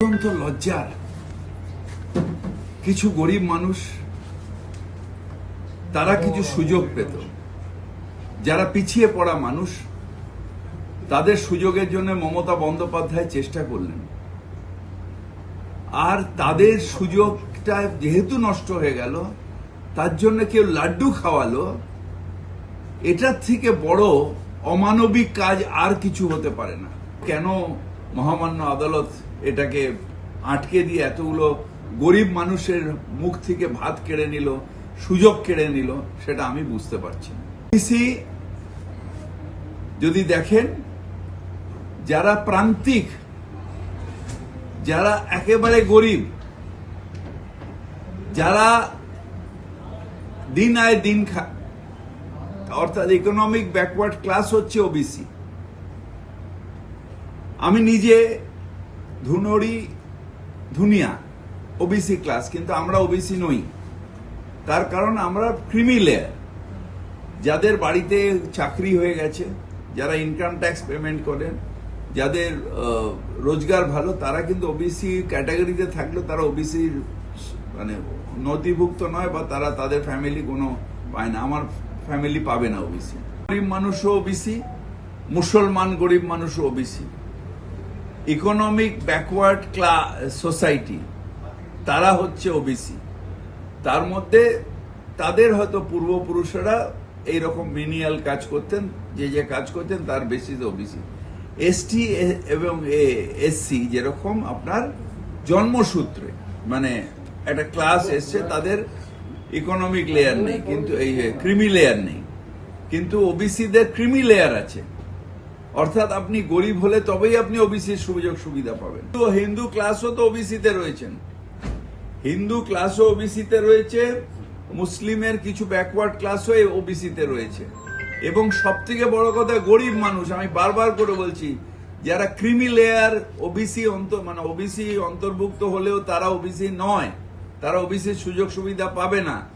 অত্যন্ত লজ্জার কিছু গরিব মানুষ তারা কিছু সুযোগ পেত, যারা পিছিয়ে পড়া মানুষ তাদের সুযোগের জন্য মমতা বন্দ্যোপাধ্যায় চেষ্টা করলেন, আর তাদের সুযোগটা যেহেতু নষ্ট হয়ে গেল তার জন্য কেউ লাড্ডু খাওয়ালো। এটার থেকে বড় অমানবিক কাজ আর কিছু হতে পারে না। কেন মহামান্য আদালত এটাকে আটকে দিয়ে এতগুলো গরিব মানুষের মুখ থেকে ভাত কেড়ে নিল, সুযোগ কেড়ে নিল, সেটা আমি বুঝতে পারছি না। যদি দেখেন, যারা প্রান্তিক, যারা একেবারে গরিব, যারা দিন আয় দিন খায়, অর্থাৎ ইকোনমিক ব্যাকওয়ার্ড ক্লাস হচ্ছে ওবিসি। আমি নিজে ধুনিয়া ওবিসি ক্লাস, কিন্তু আমরা ওবিসি নই। তার কারণ আমরা ক্রিমি লেয়ার, যাদের বাড়িতে চাকরি হয়ে গেছে, যারা ইনকাম ট্যাক্স পেমেন্ট করেন, যাদের রোজগার ভালো, তারা কিন্তু ওবিসি ক্যাটাগরিতে থাকলেও তারা ওবিসির মানে নথিভুক্ত নয়, বা তারা তাদের ফ্যামিলি কোনো পায় না। আমার ফ্যামিলি পাবে না ওবিসি। গরিব মানুষও ওবিসি, মুসলমান গরিব মানুষও OBC. Economic backward class society, তারা হচ্ছে ওবিসি। তার মধ্যে তাদের হয়তো পূর্বপুরুষেরা এইরকম মিনিয়াল কাজ করতেন, যে কাজ করতেন তার বেসিস ওবিসি। এসটি এবং এসসি যেরকম আপনার জন্মসূত্রে মানে একটা ক্লাস এসছে, তাদের ইকোনমিক লেয়ার নেই, কিন্তু এই ক্রিমি লেয়ার নেই, কিন্তু ওবিসিদের ক্রিমি লেয়ার আছে। অর্থাৎ আপনি গরিব হলে তবেই আপনি ওবিসির সুযোগ সুবিধা পাবেন। তো হিন্দু ক্লাসও তো ওবিসিতে রয়েছেন, হিন্দু ক্লাসও ওবিসিতে রয়েছে, মুসলিমের কিছু ব্যাকওয়ার্ড ক্লাসও ওবিসিতে রয়েছে। এবং সব থেকে বড় কথা, গরিব মানুষ, আমি বারবার করে বলছি, যারা ক্রিমি লেয়ার ওবিসি মানে ওবিসি অন্তর্ভুক্ত হলেও তারা ওবিসি নয়, তারা ওবিসির সুযোগ সুবিধা পাবে না।